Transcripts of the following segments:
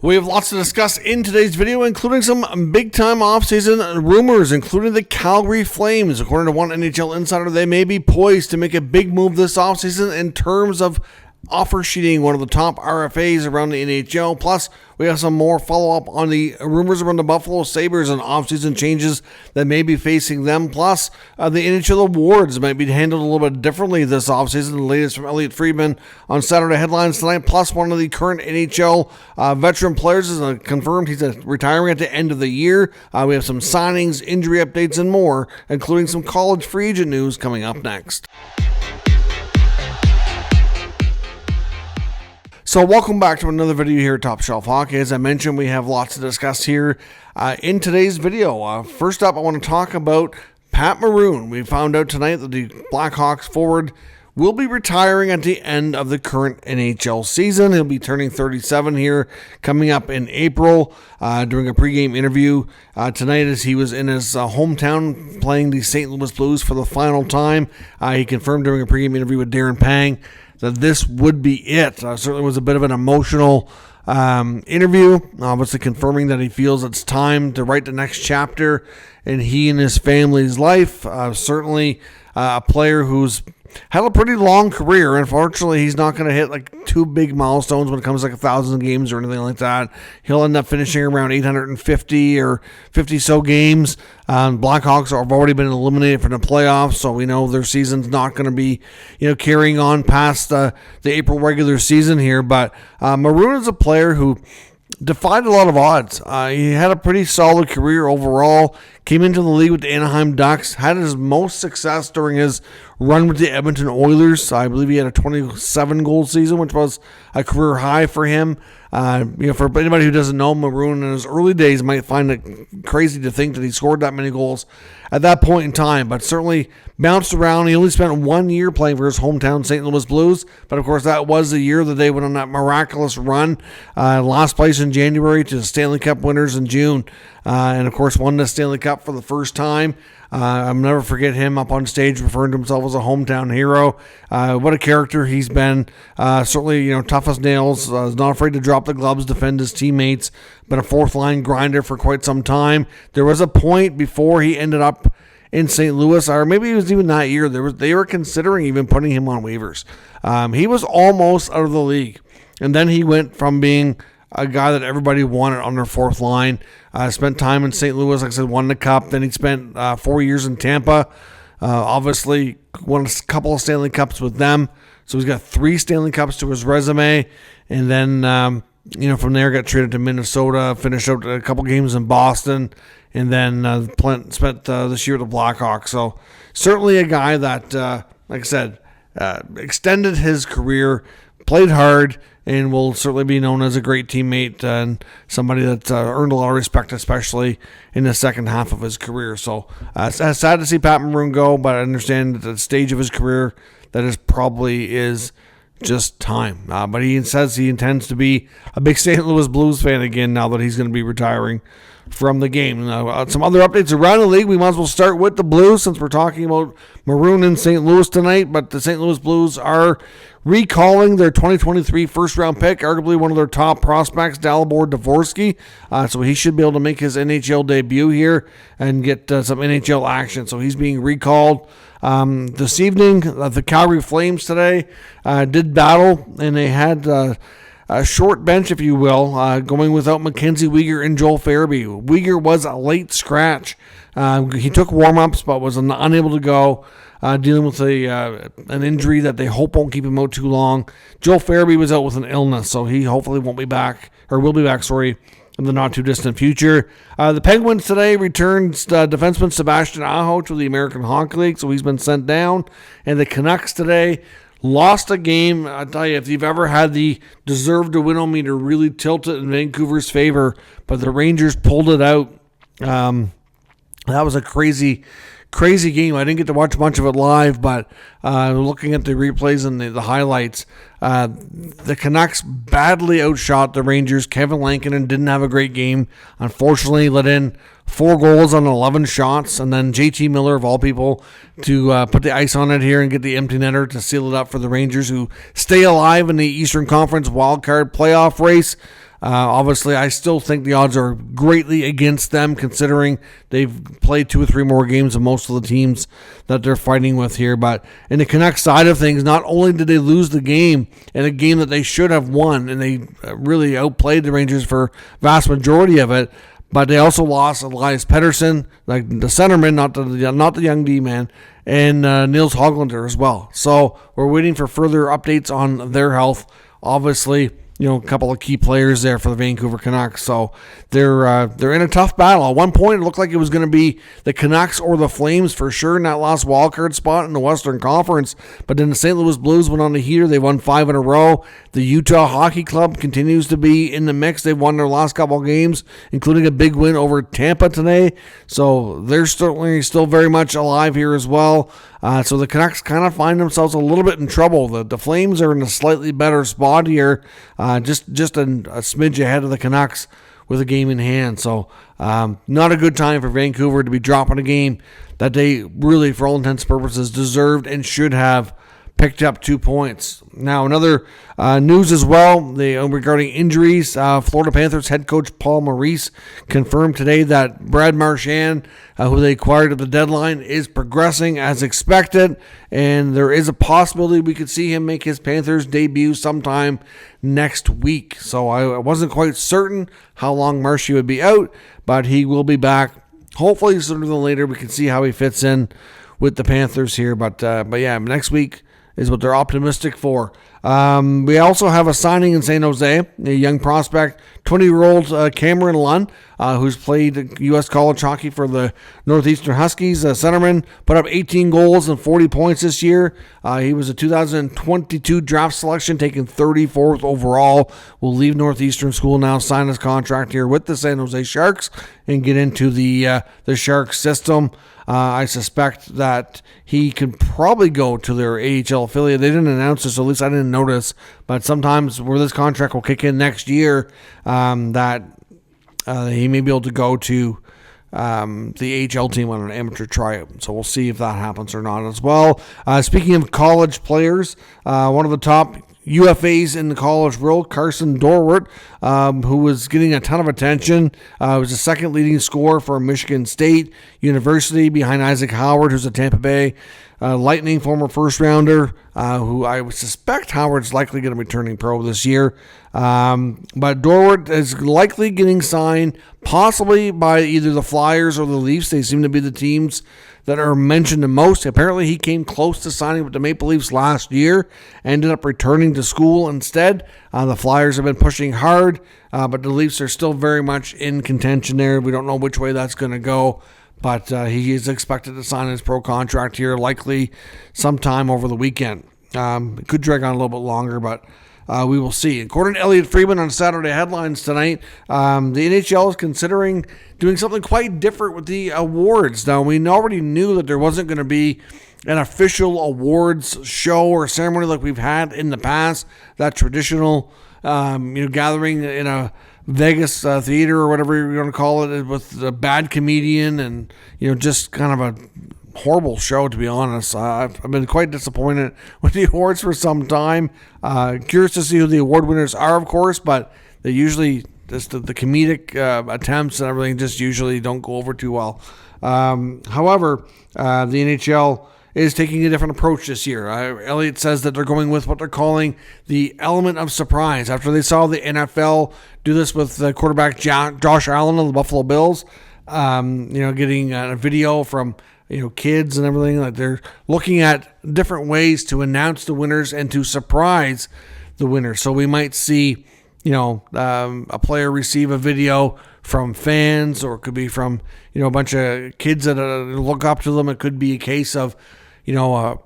We have lots to discuss in today's video, including some big-time offseason rumors, including the Calgary Flames. According to one NHL insider, they may be poised to make a big move this offseason in terms of offer sheeting one of the top RFAs around the NHL. Plus, we have some more follow-up on the rumors around the Buffalo Sabres and offseason changes that may be facing them. Plus, the NHL Awards might be handled a little bit differently this offseason. The latest from Elliotte Friedman on Saturday headlines tonight. Plus, one of the current NHL veteran players is confirmed he's retiring at the end of the year. We have some signings, injury updates, and more, including some college free agent news coming up next. So welcome back to another video here at Top Shelf Hockey. As I mentioned, we have lots to discuss here in today's video. First up, I want to talk about Pat Maroon. We found out tonight that the Blackhawks forward will be retiring at the end of the current NHL season. He'll be turning 37 here coming up in April. During a pregame interview tonight as he was in his hometown playing the St. Louis Blues for the final time, he confirmed during a pregame interview with Darren Pang that this would be it. Certainly was a bit of an emotional interview, obviously confirming that he feels it's time to write the next chapter in he and his family's life. Certainly a player who's had a pretty long career. Unfortunately, he's not going to hit like two big milestones when it comes to like 1,000 games or anything like that. He'll end up finishing around 850 or 50 so games. Blackhawks have already been eliminated from the playoffs, so we know their season's not going to be, carrying on past the April regular season here. But Maroon is a player who defied a lot of odds. He had a pretty solid career overall. Came into the league with the Anaheim Ducks. Had his most success during his run with the Edmonton Oilers. I believe he had a 27-goal season, which was a career high for him. For anybody who doesn't know, Maroon in his early days might find it crazy to think that he scored that many goals at that point in time, but certainly bounced around. He only spent 1 year playing for his hometown St. Louis Blues, but of course that was the year that they went on that miraculous run, last place in January to the Stanley Cup winners in June, and of course won the Stanley Cup for the first time. I'll never forget him up on stage referring to himself as a hometown hero. What a character he's been. Certainly, tough as nails, not afraid to drop the gloves, defend his teammates, been a fourth-line grinder for quite some time. There was a point before he ended up in St. Louis, or maybe it was even that year, they were considering even putting him on waivers. He was almost out of the league, and then he went from being a guy that everybody wanted on their fourth line. Spent time in St. Louis, like I said, won the Cup. Then he spent 4 years in Tampa. Obviously, won a couple of Stanley Cups with them. So he's got 3 Stanley Cups to his resume. And then, from there, got traded to Minnesota, finished out a couple games in Boston, and then spent this year with the Blackhawks. So certainly a guy that, like I said, extended his career, played hard, and will certainly be known as a great teammate and somebody that's earned a lot of respect, especially in the second half of his career. So sad to see Pat Maroon go, but I understand at the stage of his career that is probably is just time. But he says he intends to be a big St. Louis Blues fan again now that he's going to be retiring from the game. Some other updates around the league. We might as well start with the Blues since we're talking about Maroon in St. Louis tonight. But the St. Louis Blues are recalling their 2023 first-round pick, arguably one of their top prospects, Dalibor Dvorsky. So he should be able to make his NHL debut here and get some NHL action. So he's being recalled. This evening, the Calgary Flames today did battle, and they had a short bench, if you will, going without Mackenzie Weegar and Joel Farabee. Weegar was a late scratch. He took warm-ups but was unable to go, dealing with an injury that they hope won't keep him out too long. Joel Farabee was out with an illness, so he hopefully will be back in the not-too-distant future. The Penguins today returned defenseman Sebastian Aho to the American Hockey League, so he's been sent down. And the Canucks today lost a game. I tell you, if you've ever had the deserve-to-win-o-meter really tilt it in Vancouver's favor, but the Rangers pulled it out. That was a crazy game. I didn't get to watch a bunch of it live, but looking at the replays and the highlights, the Canucks badly outshot the Rangers. Kevin Lankinen didn't have a great game. Unfortunately, let in 4 goals on 11 shots, and then JT Miller, of all people, to put the ice on it here and get the empty netter to seal it up for the Rangers, who stay alive in the Eastern Conference wildcard playoff race. Obviously, I still think the odds are greatly against them, considering they've played 2 or 3 more games than most of the teams that they're fighting with here. But in the Canucks side of things, not only did they lose the game in a game that they should have won, and they really outplayed the Rangers for vast majority of it, but they also lost Elias Pettersson, like the centerman, not the young D-man, and Nils Höglander as well. So we're waiting for further updates on their health. Obviously, a couple of key players there for the Vancouver Canucks. So they're in a tough battle. At one point, it looked like it was going to be the Canucks or the Flames for sure in that last wildcard spot in the Western Conference. But then the St. Louis Blues went on the heater. They won 5 in a row. The Utah Hockey Club continues to be in the mix. They've won their last couple of games, including a big win over Tampa today. So they're certainly still very much alive here as well. So the Canucks kind of find themselves a little bit in trouble. The Flames are in a slightly better spot here, just a smidge ahead of the Canucks with a game in hand. So not a good time for Vancouver to be dropping a game that they really, for all intents and purposes, deserved and should have picked up 2 points. Now, another news as well regarding injuries. Florida Panthers head coach Paul Maurice confirmed today that Brad Marchand, who they acquired at the deadline, is progressing as expected, and there is a possibility we could see him make his Panthers debut sometime next week. So I wasn't quite certain how long Marshy would be out, but he will be back. Hopefully sooner than later. We can see how he fits in with the Panthers here, but yeah, next week is what they're optimistic for. We also have a signing in San Jose, a young prospect, 20-year-old Cameron Lunn, who's played U.S. college hockey for the Northeastern Huskies. Centerman put up 18 goals and 40 points this year. He was a 2022 draft selection, taken 34th overall. Will leave Northeastern School now, sign his contract here with the San Jose Sharks, and get into the Sharks system. I suspect that he could probably go to their AHL affiliate. They didn't announce this, so at least I didn't notice. But sometimes where this contract will kick in next year, that he may be able to go to the AHL team on an amateur tryout. So we'll see if that happens or not as well. Speaking of college players, one of the top UFAs in the college world, Carson Dorwart, who was getting a ton of attention. Was the second leading scorer for Michigan State University behind Isaac Howard, who's a Tampa Bay Lightning former first rounder, who I would suspect Howard's likely going to be turning pro this year. But Dorwart is likely getting signed possibly by either the Flyers or the Leafs. They seem to be the teams that are mentioned the most. Apparently he came close to signing with the Maple Leafs last year, ended up returning to school instead. The Flyers have been pushing hard, but the Leafs are still very much in contention there. We don't know which way that's going to go, but he is expected to sign his pro contract here, likely sometime over the weekend. It could drag on a little bit longer, but we will see. According to Elliot Friedman on Saturday Headlines tonight, the NHL is considering doing something quite different with the awards. Now, we already knew that there wasn't going to be an official awards show or ceremony like we've had in the past, that traditional gathering in a Vegas theater or whatever you're going to call it, with a bad comedian and just kind of a horrible show, to be honest. I've been quite disappointed with the awards for some time. Curious to see who the award winners are, of course, but they usually just the comedic attempts and everything just usually don't go over too well. However, the NHL is taking a different approach this year. Elliott says that they're going with what they're calling the element of surprise. After they saw the NFL do this with the quarterback Josh Allen of the Buffalo Bills, getting a video from kids and everything, like they're looking at different ways to announce the winners and to surprise the winners. So we might see, a player receive a video from fans, or it could be from, a bunch of kids that look up to them. It could be a case of, a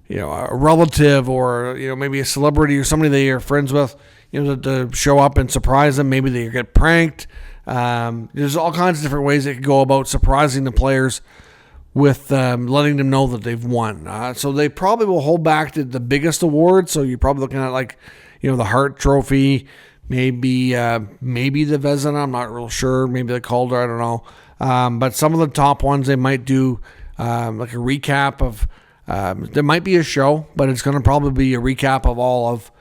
relative, or, maybe a celebrity or somebody they are friends with, to show up and surprise them. Maybe they get pranked. There's all kinds of different ways they could go about surprising the players with letting them know that they've won. So they probably will hold back to the biggest awards. So you're probably looking at the Hart Trophy, maybe the Vezina. I'm not real sure. Maybe the Calder. I don't know. But some of the top ones they might do like a recap of. There might be a show, but it's going to probably be a recap of all of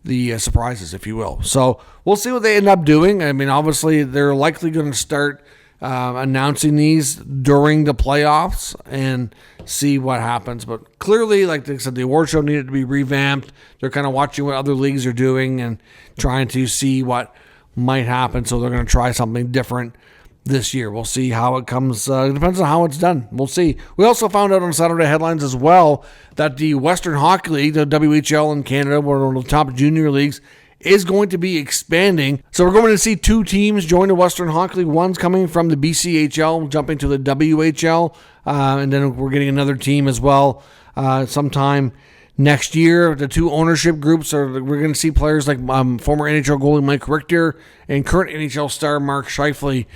the surprises, if you will. So we'll see what they end up doing. I mean, obviously, they're likely going to start announcing these during the playoffs and see what happens. But clearly, like I said, the award show needed to be revamped. They're kind of watching what other leagues are doing and trying to see what might happen. So they're going to try something different this year. We'll see how it comes. It depends on how it's done. We'll see. We also found out on Saturday headlines as well that the Western Hockey League, the WHL in Canada, one of the top junior leagues, is going to be expanding. So we're going to see 2 teams join the Western Hockey League. One's coming from the BCHL, jumping to the WHL, and then we're getting another team as well sometime next year. The 2 ownership groups we're going to see players like former NHL goalie Mike Richter and current NHL star Mark Scheifele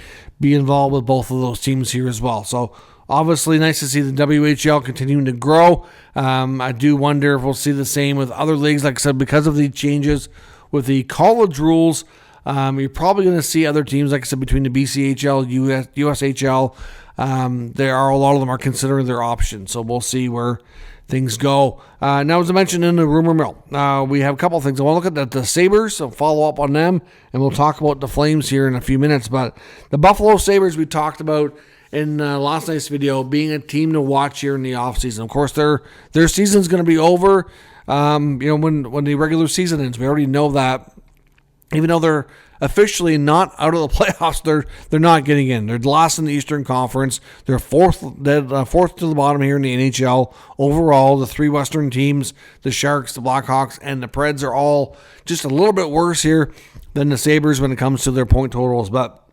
be involved with both of those teams here as well. So obviously nice to see the WHL continuing to grow. I do wonder if we'll see the same with other leagues. Like I said, because of the changes with the college rules, you're probably going to see other teams, like I said, between the BCHL, USHL. There are a lot of them are considering their options. So we'll see where things go. Now, as I mentioned in the rumor mill, we have a couple of things. I want to look at the Sabres, so follow up on them, and we'll talk about the Flames here in a few minutes. But the Buffalo Sabres we talked about in last night's video being a team to watch here in the offseason. Of course, their season's going to be over when the regular season ends. We already know that. Even though they're officially not out of the playoffs, they're not getting in. They're last in the Eastern Conference. They're fourth to the bottom here in the NHL. Overall, the 3 Western teams, the Sharks, the Blackhawks, and the Preds are all just a little bit worse here than the Sabres when it comes to their point totals. But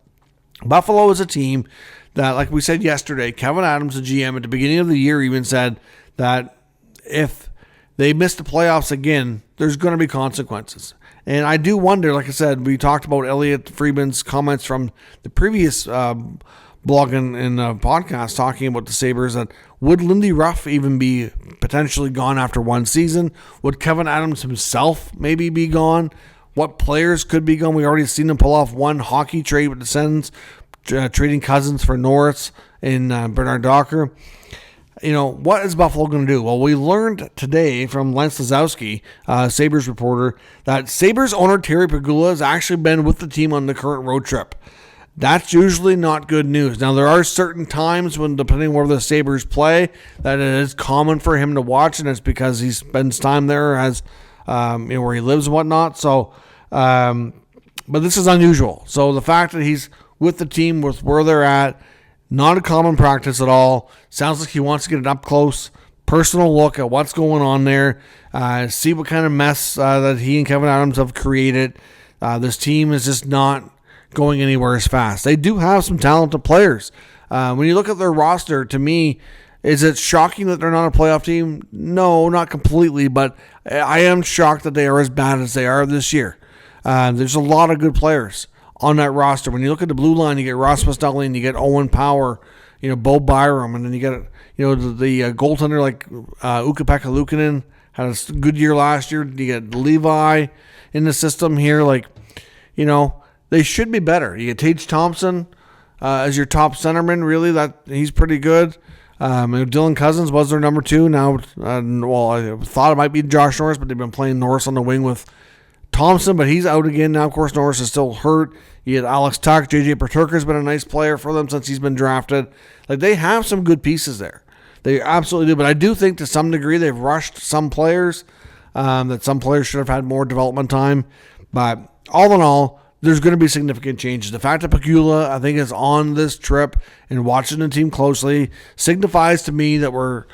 Buffalo is a team that, like we said yesterday, Kevin Adams, the GM, at the beginning of the year even said that if they miss the playoffs again, there's going to be consequences. And I do wonder, like I said, we talked about Elliot Friedman's comments from the previous blog and podcast talking about the Sabres, that would Lindy Ruff even be potentially gone after one season? Would Kevin Adams himself maybe be gone? What players could be gone? We already seen him pull off one hockey trade with the Sens, trading Cousins for Norris and Bernard Docker. What is Buffalo going to do? Well, we learned today from Lance Lazowski, Sabres reporter, that Sabres owner Terry Pegula has actually been with the team on the current road trip. That's usually not good news. Now, there are certain times when, depending where the Sabres play, that it is common for him to watch, and it's because he spends time there, where he lives and whatnot. So, but this is unusual. So the fact that he's with the team, with where they're at, not a common practice at all. Sounds like he wants to get an up-close, personal look at what's going on there, see what kind of mess that he and Kevin Adams have created. This team is just not going anywhere as fast. They do have some talented players. When you look at their roster, to me, is it shocking that they're not a playoff team? No, not completely, but I am shocked that they are as bad as they are this year. There's a lot of good players on that roster. When you look at the blue line, you get Rasmus Dahlin, you get Owen Power, Bo Byram, and then you get the goaltender like Ukko-Pekka Luukkonen had a good year last year. You get Levi in the system here. They should be better. You get Tage Thompson as your top centerman. Really, that he's pretty good. Dylan Cousins was their number 2. Now, I thought it might be Josh Norris, but they've been playing Norris on the wing with Thompson, but he's out again now. Of course, Norris is still hurt. You had Alex Tuck. JJ Peterka's been a nice player for them since he's been drafted. They have some good pieces there. They absolutely do. But I do think to some degree they've rushed some players, that some players should have had more development time. But all in all, there's going to be significant changes. The fact that Pegula, I think, is on this trip and watching the team closely signifies to me that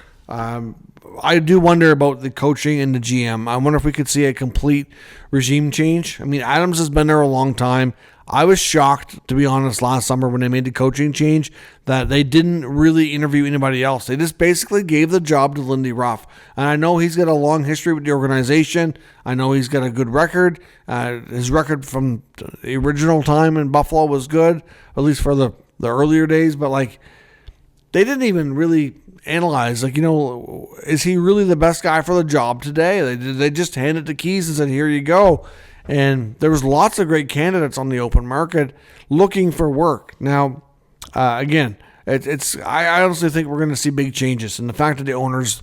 I do wonder about the coaching and the GM. I wonder if we could see a complete regime change. I mean, Adams has been there a long time. I was shocked, to be honest, last summer when they made the coaching change that they didn't really interview anybody else. They just basically gave the job to Lindy Ruff. And I know he's got a long history with the organization. I know he's got a good record. His record from the original time in Buffalo was good, at least for the earlier days. But, they didn't even really analyze, is he really the best guy for the job today? They just handed the keys and said, here you go. And there was lots of great candidates on the open market looking for work. Now, again, I honestly think we're going to see big changes. And the fact that the owners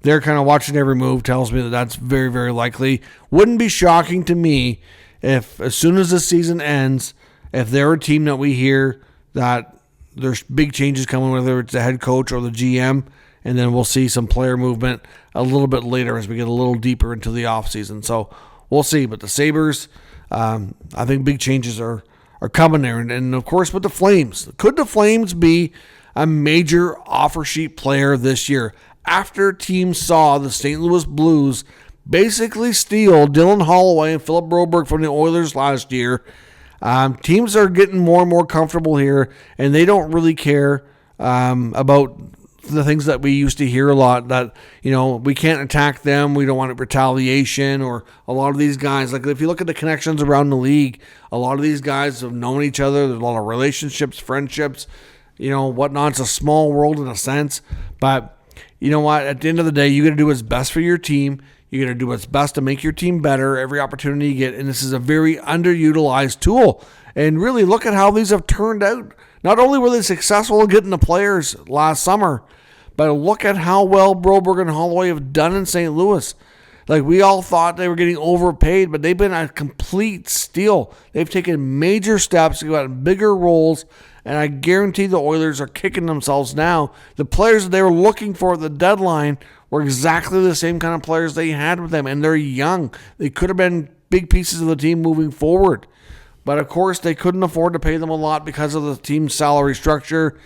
they're kind of watching every move, tells me that that's very, very likely. Wouldn't be shocking to me if, as soon as the season ends, if they're a team that we hear that there's big changes coming, whether it's the head coach or the GM, and then we'll see some player movement a little bit later as we get a little deeper into the offseason. So we'll see. But the Sabres, I think big changes are coming there. And of course, with the Flames, could the Flames be a major offer sheet player this year? After teams saw the St. Louis Blues basically steal Dylan Holloway and Philip Broberg from the Oilers last year, teams are getting more and more comfortable here, and they don't really care about the things that we used to hear a lot, that, we can't attack them, we don't want retaliation, or a lot of these guys, like if you look at the connections around the league, a lot of these guys have known each other, there's a lot of relationships, friendships, whatnot. It's a small world in a sense, but you know what, at the end of the day, you got to do what's best for your team. You got to do what's best to make your team better every opportunity you get, and this is a very underutilized tool. And really, look at how these have turned out. Not only were they successful in getting the players last summer, but look at how well Broberg and Holloway have done in St. Louis. Like, we all thought they were getting overpaid, but they've been a complete steal. They've taken major steps to go out bigger roles, and I guarantee the Oilers are kicking themselves now. The players that they were looking for at the deadline were exactly the same kind of players they had with them, and they're young. They could have been big pieces of the team moving forward. But, of course, they couldn't afford to pay them a lot because of the team's salary structure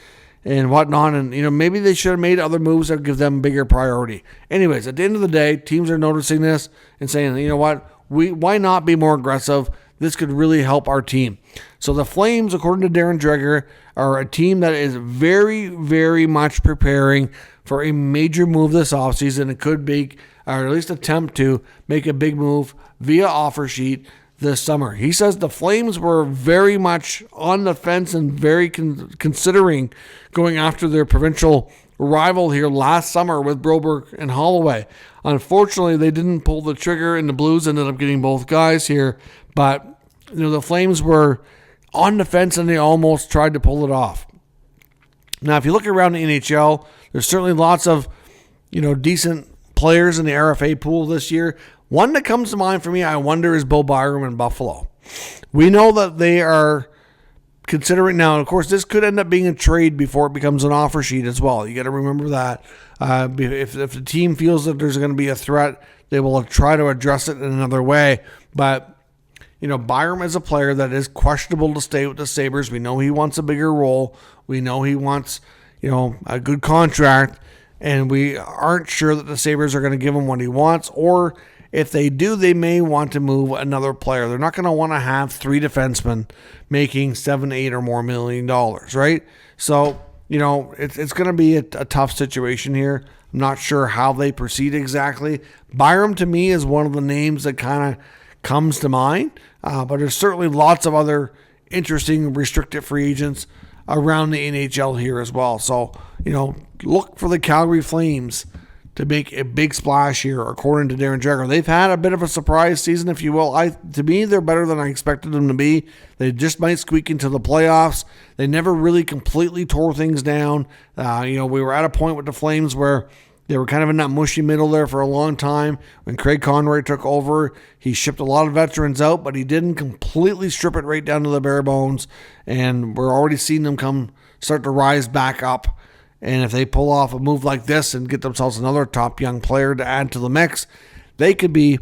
and whatnot. And, maybe they should have made other moves that would give them bigger priority. Anyways, at the end of the day, teams are noticing this and saying, you know what, why not be more aggressive? This could really help our team. So the Flames, according to Darren Dreger, are a team that is very, very much preparing for a major move this offseason. It could be, or at least attempt to, make a big move via offer sheet this summer. He says the Flames were very much on the fence and very considering going after their provincial rival here last summer with Broberg and Holloway. Unfortunately, they didn't pull the trigger, and the Blues ended up getting both guys here. But the Flames were on the fence, and they almost tried to pull it off. Now, if you look around the NHL, there's certainly lots of decent players in the RFA pool this year. One that comes to mind for me, I wonder, is Bo Byram in Buffalo. We know that they are considering now, and of course, this could end up being a trade before it becomes an offer sheet as well. You got to remember that. If the team feels that there's going to be a threat, they will try to address it in another way. But, Byram is a player that is questionable to stay with the Sabres. We know he wants a bigger role. We know he wants, a good contract. And we aren't sure that the Sabres are going to give him what he wants, or if they do, they may want to move another player. They're not going to want to have three defensemen making $7, $8 or more million, right? So, it's going to be a tough situation here. I'm not sure how they proceed exactly. Byram, to me, is one of the names that kind of comes to mind, but there's certainly lots of other interesting restricted free agents around the NHL here as well. So, look for the Calgary Flames to make a big splash here, according to Darren Dreger. They've had a bit of a surprise season, if you will. To me, they're better than I expected them to be. They just might squeak into the playoffs. They never really completely tore things down. We were at a point with the Flames where they were kind of in that mushy middle there for a long time. When Craig Conroy took over, he shipped a lot of veterans out, but he didn't completely strip it right down to the bare bones. And we're already seeing them start to rise back up. And if they pull off a move like this and get themselves another top young player to add to the mix, they could be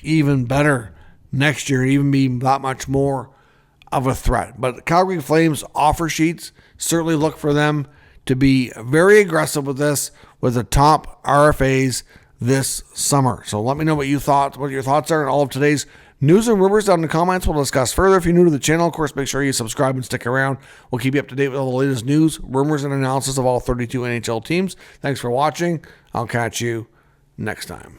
even better next year, even be that much more of a threat. But the Calgary Flames offer sheets, certainly look for them to be very aggressive with this, with the top RFAs this summer. So let me know what your thoughts are on all of today's news and rumors down in the comments. We'll discuss further. If you're new to the channel, of course, make sure you subscribe and stick around. We'll keep you up to date with all the latest news, rumors, and analysis of all 32 NHL teams. Thanks for watching. I'll catch you next time.